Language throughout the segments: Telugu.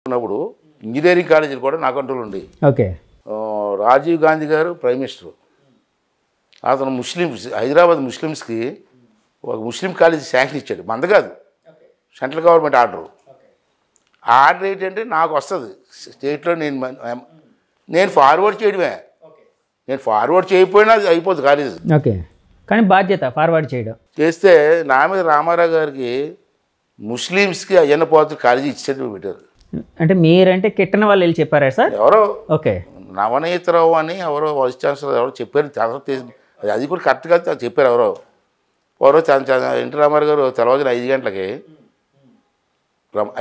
ఉన్నప్పుడు ఇంజనీరింగ్ కాలేజీలు కూడా నా కంట్రోల్ ఉండి. ఓకే. రాజీవ్ గాంధీ గారు ప్రైమ్ మినిస్టర్, అతను ముస్లిమ్స్ హైదరాబాద్ ముస్లిమ్స్కి ఒక ముస్లిం కాలేజీ శాంక్షన్ ఇచ్చాడు. మంద కాదు, సెంట్రల్ గవర్నమెంట్ ఆర్డర్. ఆ ఆర్డర్ ఏంటంటే నాకు వస్తుంది స్టేట్లో, నేను ఫార్వర్డ్ చేయడమే. నేను ఫార్వర్డ్ చేయకపోయినా అది అయిపోతుంది కాలేజ్. ఓకే, కానీ బాధ్యత ఫార్వర్డ్ చేయడం చేస్తే నా మీద రామారావు గారికి ముస్లిమ్స్కి అయ్యన్న పోతు కాలేజీ ఇచ్చేట్టు పెట్టారు. అంటే మీరంటే కిట్టన వాళ్ళు వెళ్ళి చెప్పారా సార్? ఎవరో ఓకే, నవనీతరావు అని ఎవరో వైస్ ఛాన్సలర్ ఎవరో చెప్పారు. అది కూడా కరెక్ట్ కాదు చెప్పారు. ఎవరో ఎన్టీ రామారావు గారు తెల్లవారుజామున 5 గంటలకి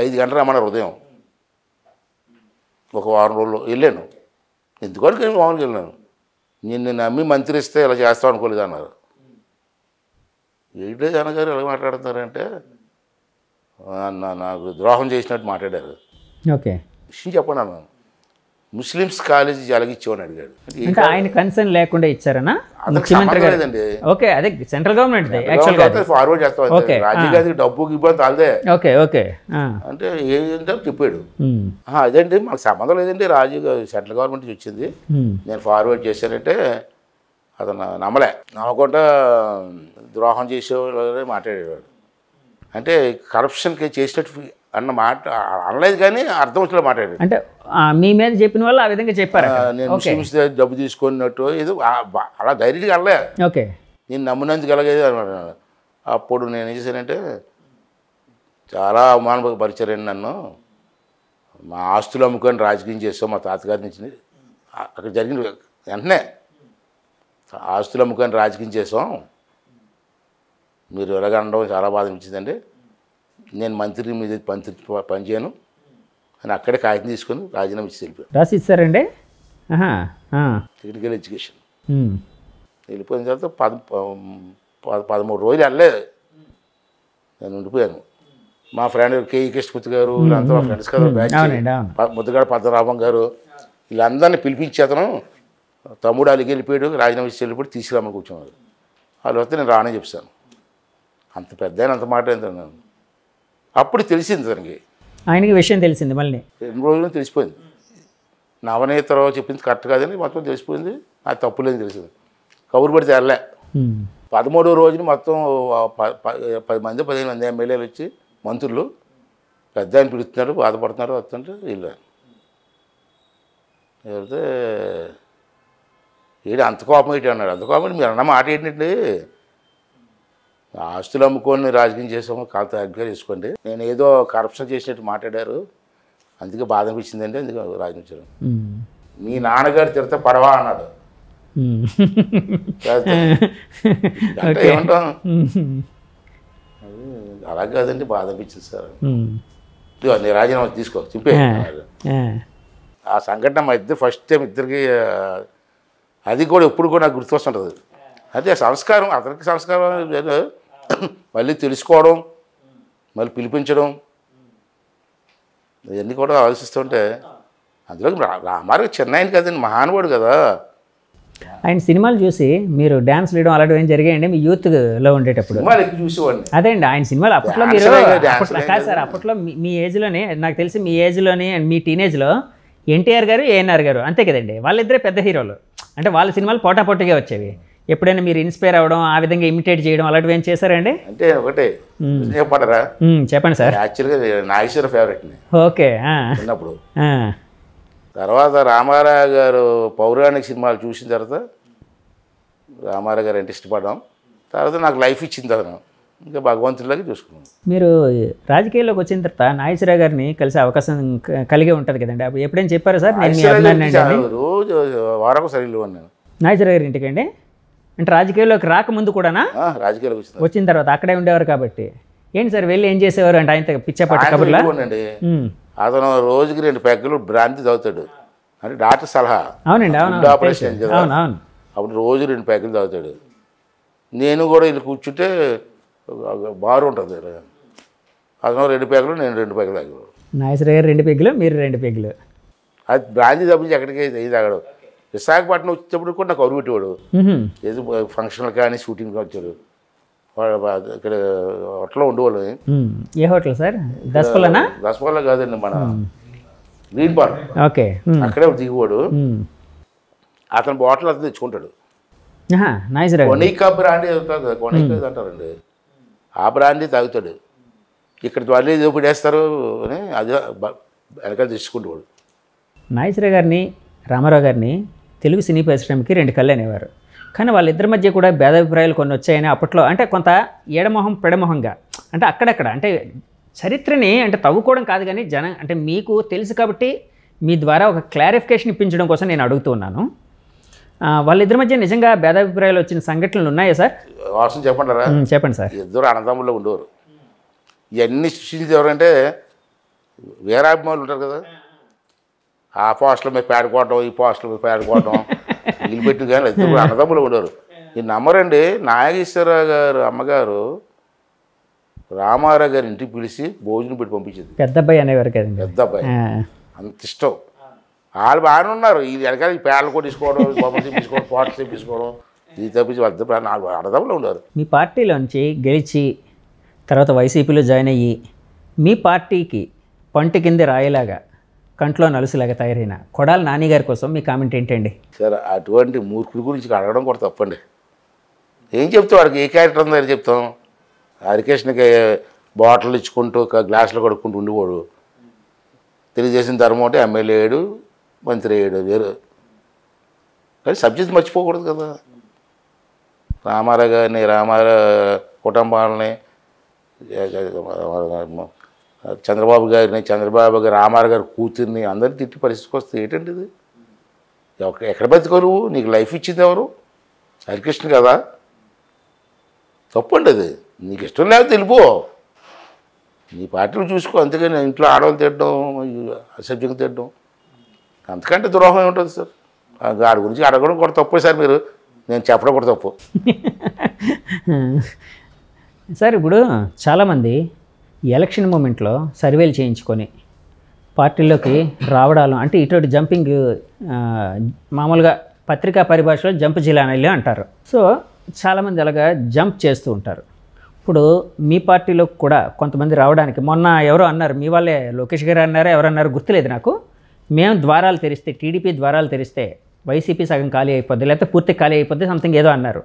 5 గంటలు రమ్మన్నారు ఉదయం. ఒక వారం రోజులు వెళ్ళాను. ఎందుకంటే మామూలుగా వెళ్ళాను. నిన్ను నమ్మి మంత్రి ఇస్తే ఇలా చేస్తావు అనుకోలేదు అన్నారు. ఏంటో జన గారు ఎలా మాట్లాడుతున్నారంటే నాకు ద్రోహం చేసినట్టు మాట్లాడారు. ఓకే, విషయం చెప్పండి అన్నాను. ముస్లిమ్స్ కాలేజీ ఎలాగిచ్చామని అడిగాడు. అంటే ఆయన కన్సర్న్ లేకుండా ఇచ్చారనా ముఖ్యమంత్రి గారు? ఓకే, అదే సెంట్రల్ గవర్నమెంట్ ఫార్వర్డ్ చేస్తాం. రాజీవ్ గాంధీ డబ్బుకి ఇబ్బంది తాలదే. ఓకే ఓకే, అంటే ఏంటంటే చెప్పాడు. అదండి మనకు సంబంధం లేదండి, రాజీవ్ సెంట్రల్ గవర్నమెంట్ నుంచి వచ్చింది, నేను ఫార్వర్డ్ చేశానంటే అతను నమ్మకుండా ద్రోహం చేసేవాళ్ళు మాట్లాడేవాడు. అంటే కరప్షన్కి చేసినట్టు అన్న మాట అనలేదు, కానీ అర్థం వచ్చేలా మాట్లాడాడు. అంటే మీ మీద చెప్పిన వాళ్ళు ఆ విధంగా చెప్పారు. నేను ముస్లిమ్స్ డబ్బు తీసుకున్నట్టు ఏదో అలా డైరెక్ట్గా అనలే. ఓకే, నేను నమ్మినందుకు ఎలాగేది అన్నాడు. అప్పుడు నేను ఏం చేశానంటే చాలా అవమానపరిచారండి నన్ను. మా ఆస్తులు అమ్ముకొని రాజకీయం చేస్తాం, మా తాతగారి నుంచి అక్కడ జరిగిన వెంటనే ఆస్తులు అమ్ముకొని రాజకీయం చేసాం, మీరు ఎలాగ అనడం చాలా బాధ అనిపించిందండి. నేను మంత్రి మీద పనిచేయను అని అక్కడే కాగితం తీసుకొని రాజీనామా ఇచ్చి వెళ్ళిపోయాను. రాసి ఇచ్చారండి టెక్నికల్ ఎడ్యుకేషన్. వెళ్ళిపోయిన తర్వాత 13 రోజులు వెళ్ళలేదు, నేను ఉండిపోయాను. మా ఫ్రెండ్ కేఈ కృష్ణమూర్తి గారు వీళ్ళంతా మా ఫ్రెండ్స్ కదా, ముద్దగాడ పద్మనాభం గారు వీళ్ళందరినీ పిలిపించి అతను తమ్ముడు అలిగి వెళ్ళిపోయాడు, రాజీనామా ఇచ్చి వెళ్ళిపోయి తీసుకురామని కూర్చున్నారు. వాళ్ళు వస్తే నేను రానని చెప్తాను. అంత పెద్ద అంత మాట ఏంటన్నాను. అప్పుడు తెలిసింది తనకి, ఆయనకి విషయం తెలిసింది. మళ్ళీ 2 రోజుల్లో తెలిసిపోయింది. నవనీతరావు చెప్పింది కరెక్ట్ కాదని మొత్తం తెలిసిపోయింది. అది తప్పులేని తెలిసింది. కబురు పడితే వెళ్ళే 13వ రోజున మొత్తం 10 మంది 15 మంది ఎమ్మెల్యేలు వచ్చి మంత్రులు పెద్ద ఆయన పిలుస్తున్నారు, బాధపడుతున్నారు, వస్తుంటే వెళ్ళాను. వెళ్తే ఏడు అంత కోపం ఏంటి అన్నాడు. అంత కోపం మీరు అన్న మాట ఏంటండి, ఆస్తులు అమ్ముకొని రాజకీయం చేసాము, కాస్త అగ్గా చేసుకోండి, నేను ఏదో కరప్షన్ చేసినట్టు మాట్లాడారు, అందుకే బాధ అనిపించిందండి, అందుకే రాజకీయం. మీ నాన్నగారు తిడితే పడవా అన్నాడు. అంటే ఏమంటాం, అలా కాదండి బాధ అనిపించింది సార్. నీ రాజీనామా తీసుకో చింపే. ఆ సంఘటన మా ఇద్దరు ఫస్ట్ టైం ఇద్దరికి, అది కూడా ఎప్పుడు కూడా నాకు గుర్తొస్తుంటుంది. అదే సంస్కారం, అతనికి సంస్కారం మళ్ళీ తెలుసుకోవడం, మళ్ళీ పిలిపించడం, ఇవన్నీ కూడా ఆలోచిస్తుంటే అందులో రామారావు చిన్న ఆయన కదండి, మహానుభావుడు కదా. ఆయన సినిమాలు చూసి మీరు డ్యాన్స్ వేయడం అలాంటివి ఏం జరిగాయండి మీ యూత్లో ఉండేటప్పుడు? చూసేవాడిని. అదే అండి ఆయన సినిమాలు అప్పట్లో మీరు కాదు సార్, అప్పట్లో మీ ఏజ్లోనే నాకు తెలిసి మీ ఏజ్లోనే మీ టీనేజ్లో ఎన్టీఆర్ గారు ఏఎన్ఆర్ గారు అంతే కదండి, వాళ్ళిద్దరే పెద్ద హీరోలు. అంటే వాళ్ళ సినిమాలు పోటాపోటీగా వచ్చేవి. ఎప్పుడైనా మీరు ఇన్స్పైర్ అవ్వడం, ఆ విధంగా ఇమిటేట్ చేయడం అలాంటివి ఏం చేశారండి? అంటే ఒకటే చెప్పంటారా? చెప్పండి సార్. యాక్చువల్గా నాగేశ్వర ఫేవరెట్ని. ఓకే, చిన్నప్పుడు. తర్వాత రామారావు గారు పౌరాణిక సినిమాలు చూసిన తర్వాత రామారావు గారు అంటే ఇష్టపడడం, తర్వాత నాకు లైఫ్ ఇచ్చింది అతను, ఇంకా భగవంతుడిలాగా చూసుకున్నాను. మీరు రాజకీయాల్లోకి వచ్చిన తర్వాత నాగేశ్వరరావు గారిని కలిసే అవకాశం కలిగే ఉంటుంది కదండి, అప్పుడు ఎప్పుడైనా చెప్పారా సార్? రోజు వారం సరిగ్గా ఉన్నాను నాగేశ్వరరావు గారి ఇంటికి అండి. అంటే రాజకీయాల్లోకి రాకముందు కూడానా? రాజకీయాలకు వచ్చిన తర్వాత అక్కడే ఉండేవారు కాబట్టి. ఏంటి సార్ వెళ్ళి ఏం చేసేవారు అంటే ఆయన పిచ్చాపాటి కబుర్లా? అతను రోజుకి 2 పెగ్గలు బ్రాంతి తాగుతాడు, అంటే డాక్టర్ సలహా. అవునండి, అవును, ఆపరేషన్ అవును. అప్పుడు రోజు 2 పెగ్గలు తాగుతాడు. నేను కూడా వీళ్ళు కూర్చుంటే బారు ఉంటుంది, అతను 2 పెగ్గలు, నేను 2 పెగ్గలు తాగాడు. నాగేశ్వర గారు 2 పెగ్గులు, మీరు 2 పెగ్గులు. అది బ్రాంతి తప్పించి ఎక్కడికి ఇది తాగాడు. విశాఖపట్నం వచ్చేటప్పుడు కూడా నాకు కౌరు పెట్టేవాడు, ఏదో ఫంక్షన్లు కానీ షూటింగ్ వచ్చాడు. ఇక్కడ హోటల్లో ఉండేవాళ్ళు. ఏ హోటల్ సార్? దసపల్లా? దసపల్లా కాదండి, మన గ్రీన్ బార్ ఓకే అక్కడే దిగువాడు. అతను బాటిల్ అతను తెచ్చుకుంటాడు. నైస్. కొనికా బ్రాండీ అవుతుంది కదా, కొనికా అంటారండి, ఆ బ్రాండీ తాగుతాడు. ఇక్కడ మళ్ళీ దోపిడేస్తారు అని అది వెనకాల తీసుకుంటాడు. నాగేశ్వరరావు గారిని రామారావు గారిని తెలుగు సినీ పరిశ్రమకి 2 కళ్ళు అనేవారు. కానీ వాళ్ళిద్దరి మధ్య కూడా భేదాభిప్రాయాలు కొన్ని వచ్చాయని అప్పట్లో, అంటే కొంత ఏడమొహం పెడమొహంగా, అంటే అక్కడక్కడ, అంటే చరిత్రని అంటే తవ్వుకోవడం కాదు కానీ అంటే మీకు తెలుసు కాబట్టి మీ ద్వారా ఒక క్లారిఫికేషన్ ఇప్పించడం కోసం నేను అడుగుతూ ఉన్నాను. వాళ్ళిద్దరి మధ్య నిజంగా భేదాభిప్రాయాలు వచ్చిన సంఘటనలు ఉన్నాయా సార్? వాసన చెప్పంటారా? చెప్పండి సార్. ఇద్దరు అన్నదమ్ముల్లో ఉండేవారు. ఇవన్నీ సృష్టించేది ఎవరంటే వీరాభిమానులు ఉంటారు కదా, ఆ పోస్టుల మీద పేడుకోవటం, ఈ పోస్టుల మీద పేడుకోవటం వీళ్ళు పెట్టి, కానీ ఇద్దరు అన్నదమ్ములు ఉండేవారు. ఈ నమ్మరండి, నాగేశ్వరరావు గారు అమ్మగారు రామారావు గారి ఇంటికి పిలిచి భోజనం పెట్టి పంపించింది. పెద్ద అబ్బాయి అనేవారు కదండి. పెద్ద అబ్బాయి అంత ఇష్టం. వాళ్ళు బాగానే ఉన్నారు. ఇది వెనకాల ఈ పేడలు కొట్టించుకోవడం, బొమ్మలు తెప్పించుకోవడం, పోటలు తెప్పించుకోవడం, ఇది తప్పించి అన్నదమ్ములు ఉన్నారు. మీ పార్టీలోంచి గెలిచి తర్వాత వైసీపీలో జాయిన్ అయ్యి మీ పార్టీకి పంట కింద రాయేలాగా కంట్లో నలుసులాగా తయారైన కొడాలి నాని గారి కోసం మీ కామెంట్ ఏంటండి? సార్ అటువంటి మూర్ఖుడి గురించి అడగడం కూడా తప్పండి. ఏం చెప్తాం, వాడికి ఏ క్యారెక్టర్ ఉందని చెప్తాం. హరికృష్ణకి బాటిల్ ఇచ్చుకుంటూ గ్లాసులు కడుక్కుంటూ ఉండిపోడు. తెలుగుదేశం ధర్మం అంటే ఎమ్మెల్యే అయ్యాడు, మంత్రి అయ్యాడు, వేరు. కానీ సబ్జెక్ట్ మర్చిపోకూడదు కదా. రామారావు గారిని, రామారావు కుటుంబాలని, చంద్రబాబు గారిని, చంద్రబాబు గారు రామారావు గారి కూతుర్ని అందరినీ తిట్టి పరిస్థితికి వస్తే ఏంటండి ఇది? ఎక్కడ బతుకో నువ్వు? నీకు లైఫ్ ఇచ్చింది ఎవరు? హరికృష్ణ కదా. తప్పండి అది. నీకు ఇష్టం లేకపోతే వెళ్ళిపో, నీ పార్టీలు చూసుకో. అంతేగాని ఇంట్లో ఆడవాళ్ళు తిట్టడం, అసభ్యంగా తిట్టడం, అంతకంటే ద్రోహం ఏముంటుంది సార్? వాడి గురించి అడగడం కూడా తప్పు సార్. మీరు నేను చెప్పడం కూడా తప్పు సార్. ఇప్పుడు చాలామంది ఎలక్షన్ మూమెంట్లో సర్వేలు చేయించుకొని పార్టీలోకి రావడాలు, అంటే ఇటువంటి జంపింగ్, మామూలుగా పత్రికా పరిభాషలో జంప్ జిలానీలు అంటారు. సో చాలామంది అలాగా జంప్ చేస్తూ ఉంటారు. ఇప్పుడు మీ పార్టీలో కూడా కొంతమంది రావడానికి, మొన్న ఎవరో అన్నారు, మీ వాళ్ళే లోకేష్ గారు అన్నారో ఎవరన్నారు గుర్తులేదు నాకు, మేము ద్వారాలు తెరిస్తే, టీడీపీ ద్వారాలు తెరిస్తే వైసీపీ సగం ఖాళీ అయిపోద్ది, లేకపోతే పూర్తి ఖాళీ అయిపోద్ది, సంథింగ్ ఏదో అన్నారు.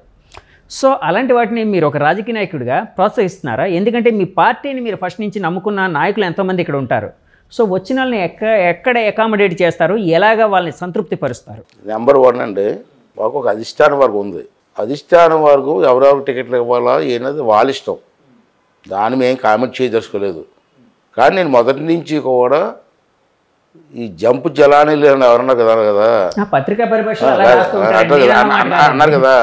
సో అలాంటి వాటిని మీరు ఒక రాజకీయ నాయకుడిగా ప్రోత్సహిస్తున్నారా? ఎందుకంటే మీ పార్టీని మీరు ఫస్ట్ నుంచి నమ్ముకున్న నాయకులు ఎంతోమంది ఇక్కడ ఉంటారు. సో వచ్చిన వాళ్ళని ఎక్కడ అకామిడేట్ చేస్తారు, ఎలాగ వాళ్ళని సంతృప్తి పరుస్తారు? నెంబర్ 1 అండి, మాకు ఒక అధిష్టానం వర్గం ఉంది. అధిష్టానం వర్గం ఎవరెవరు టికెట్లు ఇవ్వాలా ఏనది వాళ్ళ ఇష్టం, దాన్ని మేము కామెంట్ చేయదలుచుకోలేదు. కానీ నేను మొదటి నుంచి కూడా ఈ జంప్ జలానీలు ఎవరన్నారు కదా, పత్రికా పరిభాష అన్నారు కదా,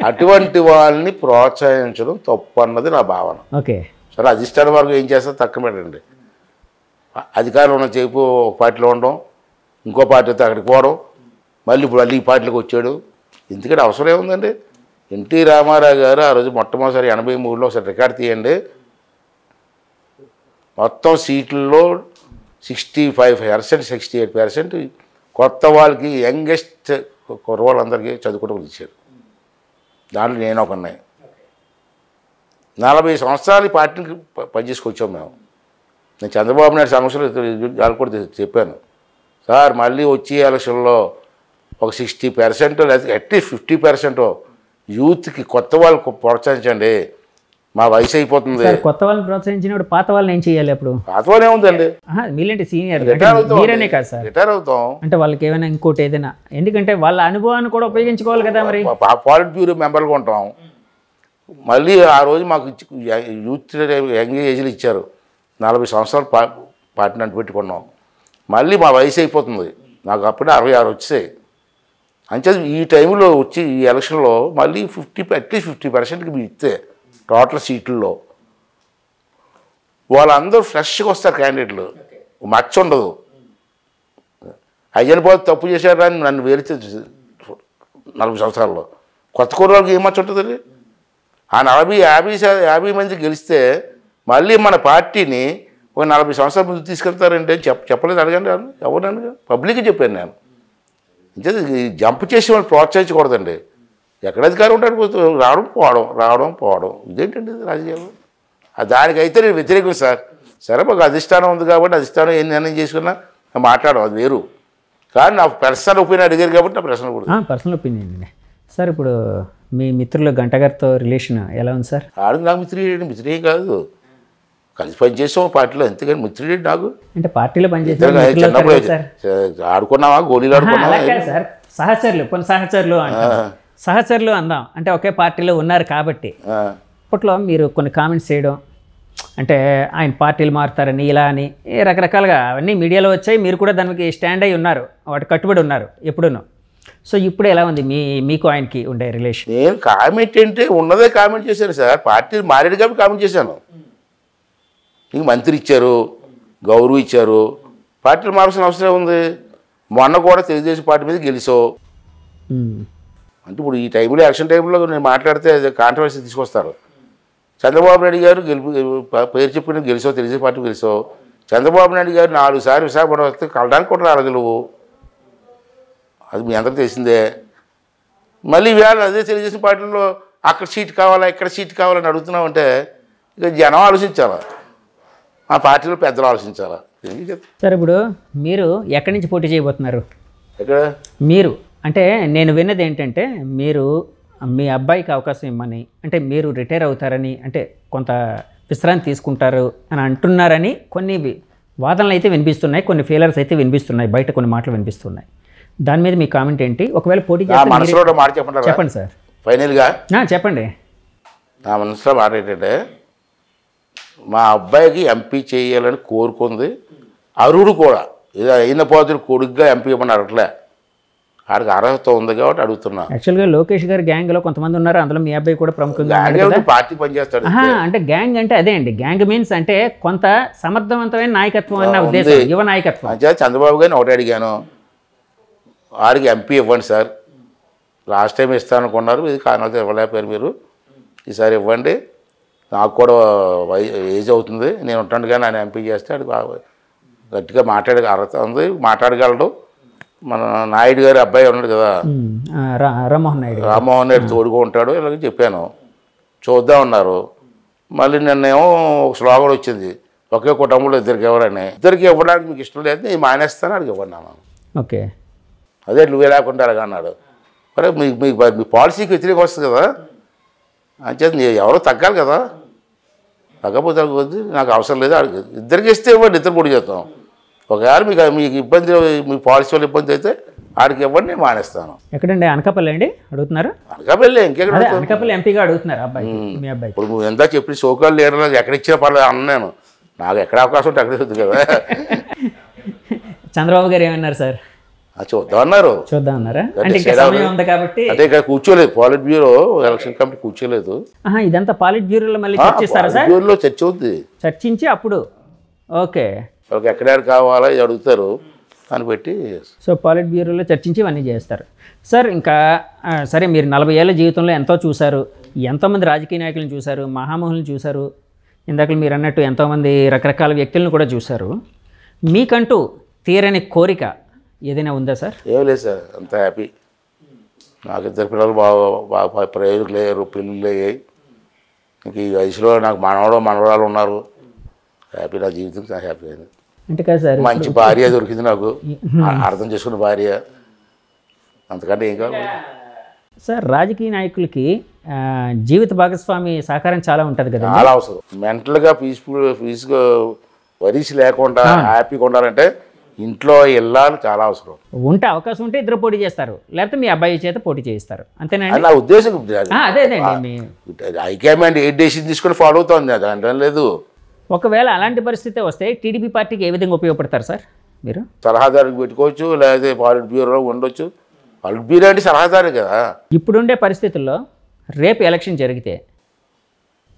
అటువంటి వాళ్ళని ప్రోత్సహించడం తప్పు అన్నది నా భావన. ఓకే సరే, అధిష్టాన వర్గం ఏం చేస్తారు తక్కువ పెట్టండి. అధికారం ఉన్న చేపు ఒక పార్టీలో ఉండడం, ఇంకో పార్టీతో అక్కడికి పోవడం, మళ్ళీ ఇప్పుడు ఈ పార్టీలోకి వచ్చాడు. ఎందుకంటే అవసరం ఏముందండి? ఎన్టీ రామారావు గారు ఆ రోజు మొట్టమొదటిసారి 83లో ఒకసారి రికార్డు తీయండి, మొత్తం సీట్లలో 65%, 68% కొత్త వాళ్ళకి, యంగెస్ట్ కుర్రవాళ్ళందరికీ చదువుకోవడం ఇచ్చారు. దాంట్లో నేను ఒక ఉన్నాయి. 40 సంవత్సరాలు ఈ పార్టీకి పనిచేసుకొచ్చాం మేము. నేను చంద్రబాబు నాయుడు సమస్యలు వాళ్ళు కూడా చెప్పాను, సార్ మళ్ళీ వచ్చే ఎలక్షన్లో ఒక 60% లేదా అట్లీస్ట్ 50% యూత్కి కొత్త వాళ్ళకు ప్రోత్సహించండి, మా వయసు అయిపోతుంది. కొత్త వాళ్ళని ప్రోత్సహించినప్పుడు పాత వాళ్ళని ఏం చేయాలి? అప్పుడు పాత వాళ్ళు ఏముందండి, మీరేంటి సీనియర్, మీరనే కాదు సార్, రిటైర్ అవుతాం. అంటే వాళ్ళకి ఏమైనా ఇంకోటి ఏదైనా, ఎందుకంటే వాళ్ళ అనుభవాన్ని కూడా ఉపయోగించుకోవాలి కదా. మరి పాలిట్ బ్యూరో మెంబర్గా ఉంటాం. మళ్ళీ ఆ రోజు మాకు యూత్ యంగ్ ఏజ్లు ఇచ్చారు, 40 సంవత్సరాలు పార్టీని అంటు పెట్టుకున్నాం. మళ్ళీ మా వయసు అయిపోతుంది, నాకు అప్పుడే 66 వచ్చాయి. అంతే ఈ టైంలో వచ్చి ఈ ఎలక్షన్లో మళ్ళీ అట్లీస్ట్ 50%కి మీరు ఇస్తే టోటల్ సీట్లలో వాళ్ళందరూ ఫ్రెష్గా వస్తారు క్యాండిడేట్లు, మచ్చ ఉండదు. అయ్యని పోతే తప్పు చేశారు అని నన్ను వేరితే 40 సంవత్సరాల్లో కొత్త కుర్రాళ్ళకి ఏం మచ్చ ఉంటుందండి? ఆ 40-50 మంది గెలిస్తే మళ్ళీ మన పార్టీని ఒక 40 సంవత్సరాల ముందు తీసుకెళ్తారంటే చెప్పలేదు. అడగండి, ఎవరు అడగండి, పబ్లిక్గా చెప్పాను నేను. జంప్ చేసి వాళ్ళు ప్రోత్సహించకూడదండి. ఎక్కడ అధికారం ఉంటాడు, రావడం పోవడం, ఇదేంటండి రాజకీయాలు? దానికైతే నేను వ్యతిరేకం సార్. సరే, మాకు అధిష్టానం ఉంది కాబట్టి అధిష్టానం ఏం నిర్ణయం చేసుకున్నా మాట్లాడడం అది వేరు. కానీ నా పర్సనల్ ఒపీనియన్ అడిగారు కాబట్టి నా పర్సనల్ కూడా పర్సనల్ ఒపీనియన్ అండి. సార్ ఇప్పుడు మీ మిత్రులు గంట గారితో రిలేషన్ ఎలా ఉంది సార్? ఆడికి నాకు మిత్రుడే కాదు, కలిసి పనిచేసాం పార్టీలో, అంతేగాని మిత్రుడే నాకు. అంటే పార్టీలో పనిచేసి ఆడుకున్నావా, గోళీలు ఆడుకున్నావా సార్? సహచరులు, కొన్ని సహచరులు అందాం, అంటే ఒకే పార్టీలో ఉన్నారు కాబట్టి. అప్పట్లో మీరు కొన్ని కామెంట్స్ చేయడం, అంటే ఆయన పార్టీలు మారుతారని ఇలా అని రకరకాలుగా అవన్నీ మీడియాలో వచ్చాయి. మీరు కూడా దానికి స్టాండ్ అయ్యి ఉన్నారు, వాటి కట్టుబడి ఉన్నారు ఎప్పుడూనూ. సో ఇప్పుడు ఎలా ఉంది మీకు ఆయనకి ఉండే రిలేషన్? నేను కామెంట్ అంటే ఉన్నదే కామెంట్ చేశాను సార్. పార్టీలు మారేడు కాబట్టి కామెంట్ చేశాను. నీకు మంత్రి ఇచ్చారు, గౌరవం ఇచ్చారు, పార్టీలు మార్చాల్సిన అవసరం ఉంది. మొన్న కూడా తెలుగుదేశం పార్టీ మీద గెలిచావు అంటే ఇప్పుడు ఈ టైంలో ఎలక్షన్ టైంలో నేను మాట్లాడితే కాంట్రవర్సీ తీసుకొస్తారు. చంద్రబాబు నాయుడు గారు పేరు చెప్పుకుని గెలిచావు, తెలుగుదేశం పార్టీ గెలిచావు. చంద్రబాబు నాయుడు గారు 4 సార్లు విశాఖపట్నం వస్తే కలడానికి కూడా రాలేదు నువ్వు, అది మీ అందరికీ తెలిసిందే. మళ్ళీ వేళ అదే తెలుగుదేశం పార్టీలో అక్కడ సీట్ కావాలా ఇక్కడ సీట్ కావాలని అడుగుతున్నామంటే ఇక జనం ఆలోచించాలా, మా పార్టీలో పెద్దలు ఆలోచించాలా. సార్ ఇప్పుడు మీరు ఎక్కడి నుంచి పోటీ చేయబోతున్నారు? ఎక్కడ మీరు అంటే నేను విన్నది ఏంటంటే మీరు మీ అబ్బాయికి అవకాశం ఇమ్మని, అంటే మీరు రిటైర్ అవుతారని, అంటే కొంత విశ్రాంతి తీసుకుంటారు అని అంటున్నారని కొన్ని వాదనలు అయితే వినిపిస్తున్నాయి, కొన్ని ఫెయిలర్స్ అయితే వినిపిస్తున్నాయి, బయట కొన్ని మాటలు వినిపిస్తున్నాయి. దాని మీద మీ కామెంట్ ఏంటి? ఒకవేళ పోటీ మనసులో మాట చెప్పండి సార్. ఫైనల్గా చెప్పండి. నా మనసులో మాట ఏంటంటే మా అబ్బాయికి ఎంపీ చేయాలని కోరుకుంది, అరుడు కూడా ఇది అయిన పోతుడు కొడుకుగా ఎంపీ ఇవ్వమని అడగట్లే, ఆడికి అర్హత ఉంది కాబట్టి అడుగుతున్నా. యాక్చువల్గా లోకేష్ గారి గ్యాంగ్లో కొంతమంది ఉన్నారు, అందులో మీ అబ్బాయి కూడా ప్రముఖంగా పార్టీ పనిచేస్తాడు. అంటే గ్యాంగ్ అంటే అదే అండి, గ్యాంగ్ మీన్స్ అంటే కొంత సమర్థవంతమైన నాయకత్వం అన్న ఉద్దేశం, యువ నాయకత్వం. అంటే చంద్రబాబు గారిని ఒకటి అడిగాను, ఆడికి ఎంపీ ఇవ్వండి సార్, లాస్ట్ టైం ఇస్తాననుకున్నారు, ఇది కారణాలతో ఇవ్వలేకపోయారు మీరు, ఈసారి ఇవ్వండి, నాకు కూడా ఏజ్ అవుతుంది, నేను ఉంటాను కానీ ఆయన ఎంపీ చేస్తే అది బాగా గట్టిగా మాట్లాడే అర్హత ఉంది, మాట్లాడగలడు. మన నాయుడు గారి అబ్బాయి ఉన్నాడు కదా, రామ్మోహన్ నాయుడు తోడుగా ఉంటాడు, ఇలాగ చెప్పాను, చూద్దాం అన్నారు. మళ్ళీ నిన్నేమో ఒక స్లోగన్ వచ్చింది, ఒకే కుటుంబంలో ఇద్దరికి ఎవరని, ఇద్దరికి ఇవ్వడానికి మీకు ఇష్టం లేదు నేను మానేస్తాను, అడిగి ఇవ్వన్నాను. ఓకే, అదే నువ్వే లేకుండా అలాగ అన్నాడు. మరి మీ పాలసీకి వ్యతిరేకం వస్తుంది కదా, అంచేత ఎవరో తగ్గాలి కదా, తగ్గపోతే నాకు అవసరం లేదు, ఇద్దరికి ఇస్తే ఇవ్వండి, ఇద్దరు పొడి చేస్తాం. ఒకవేళ మీకు ఇబ్బంది, మీ పాలసీ వల్ల ఇబ్బంది అయితే ఆడికి ఇవ్వండి, నేను మానేస్తాను. ఎక్కడండి? అనకాపల్లి అండి అడుగుతున్నారు? అనకాపల్లి, ఇంకెక్కడ? అనకాపల్లి ఎంపీగా అడుగుతున్నారు అబ్బాయి, మీ అబ్బాయి. ఇప్పుడు నువ్వు ఎంత చెప్పి సోకాల్ లీడర్ ఎక్కడ ఇచ్చినా పర్లేదు అన్నాను, నాకు ఎక్కడ అవకాశం ఉంటే అక్కడే వద్దు కదా. చంద్రబాబు గారు ఏమన్నారు సార్? చూద్దామన్నారు. చూద్దామన్నారా? అంటే సమయం ఉంది కాబట్టి. అంటే ఇక్కడ కూర్చోలేదు, పాలిట్ బ్యూరో ఎలక్షన్ కమిటీ కూర్చోలేదు. ఇదంతా పాలిట్ బ్యూరోలో మళ్ళీ చర్చిస్తారా సార్? బ్యూరోలో చర్చ అవుతుంది, చర్చించి అప్పుడు ఓకే వాళ్ళకి ఎక్కడ కావాలా ఇది అడుగుతారు, దాన్ని బట్టి. సో పాలిట్ బ్యూరోలో చర్చించి ఇవన్నీ చేస్తారు సార్. ఇంకా సరే, మీరు 40 ఏళ్ళ జీవితంలో ఎంతో చూశారు, ఎంతోమంది రాజకీయ నాయకులను చూశారు, మహామహులను చూశారు, ఇందాక మీరు అన్నట్టు ఎంతోమంది రకరకాల వ్యక్తులను కూడా చూశారు. మీకంటూ తీరని కోరిక ఏదైనా ఉందా సార్? ఏం లేదు సార్, అంత హ్యాపీ. నాకు 2 పిల్లలు బాగా ప్రయోజకులు అయ్యారు, పెళ్ళిళ్ళు అయ్యాయి. ఇంక ఈ వయసులో నాకు మనవరాలు ఉన్నారు, హ్యాపీ. నా జీవితం చాలా హ్యాపీ అయింది. అంటే కాదు సార్, మంచి భార్య దొరికింది నాకు, అర్థం చేసుకున్న భార్య, అంతకంటే ఏం కావాలి సార్. రాజకీయ నాయకులకి జీవిత భాగస్వామి సహకారం చాలా ఉంటుంది కదా, చాలా అవసరం. మెంటల్గా పీస్గా వరీస్ లేకుండా హ్యాపీగా ఉండాలంటే ఇంట్లో వెళ్ళాలి, చాలా అవసరం. ఉంటే అవకాశం ఉంటే ఇద్దరు పోటీ చేస్తారు, లేకపోతే మీ అబ్బాయి చేత పోటీ చేయిస్తారు, అంతేనండి నా ఉద్దేశం. అదేనండి, హైకమాండ్ ఏ డెసిషన్ తీసుకొని ఫాలో అవుతుంది, దాంట్లో లేదు. ఒకవేళ అలాంటి పరిస్థితి వస్తే టీడీపీ పార్టీకి ఏ విధంగా ఉపయోగపడతారు సార్? మీరు సలహాదారుకి పెట్టుకోవచ్చు, లేకపోతే పాలిట్ బ్యూరోలో ఉండొచ్చు. పాలిట్ బ్యూరో అంటే సలహాదారు కదా. ఇప్పుడుండే పరిస్థితుల్లో రేపు ఎలక్షన్ జరిగితే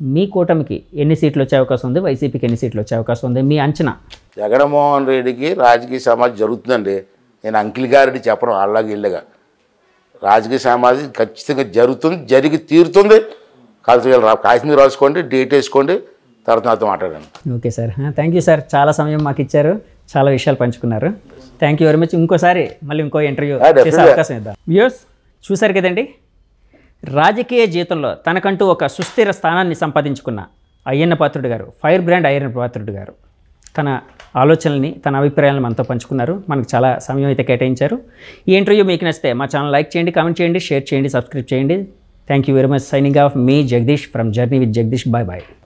మీ కూటమికి ఎన్ని సీట్లు వచ్చే అవకాశం ఉంది, వైసీపీకి ఎన్ని సీట్లు వచ్చే అవకాశం ఉంది, మీ అంచనా? జగన్మోహన్ రెడ్డికి రాజకీయ సమాజం జరుగుతుందండి. నేను అంకిల్ గారెడ్డి చెప్పడం అలాగే ఇళ్ళగా, రాజకీయ సమాజం ఖచ్చితంగా జరుగుతుంది, జరిగి తీరుతుంది. కాశ్మీర్ రాసుకోండి, డేట్ వేసుకోండి, తర్వాత నాతో మాట్లాడండి. Okay sir, thank you sir, చాలా సమయం మాకు ఇచ్చారు, చాలా విషయాలు పంచుకున్నారు. Thank you very much. ఇంకోసారి మళ్ళీ ఇంకో ఇంటర్వ్యూ చేసే అవకాశం ఇద్దాం. వ్యూయర్స్ చూశారు కదండి, రాజకీయ జీవితంలో తనకంటూ ఒక సుస్థిర స్థానాన్ని సంపాదించుకున్న అయ్యన్న పాత్రుడు గారు, ఫైర్ బ్రాండ్ అయ్యన్న పాత్రుడు గారు. తన ఆలోచనల్ని, తన అభిప్రాయాలను మనతో పంచుకున్నారు. మనకు చాలా సమయం అయితే కేటాయించారు. ఈ ఇంటర్వ్యూ మీకు నచ్చితే మా ఛానల్ లైక్ చేయండి, కామెంట్ చేయండి, షేర్ చేయండి, సబ్స్క్రైబ్ చేయండి. Thank you very much. Signing off మీ Jagadish from journey with Jagadish. Bye bye.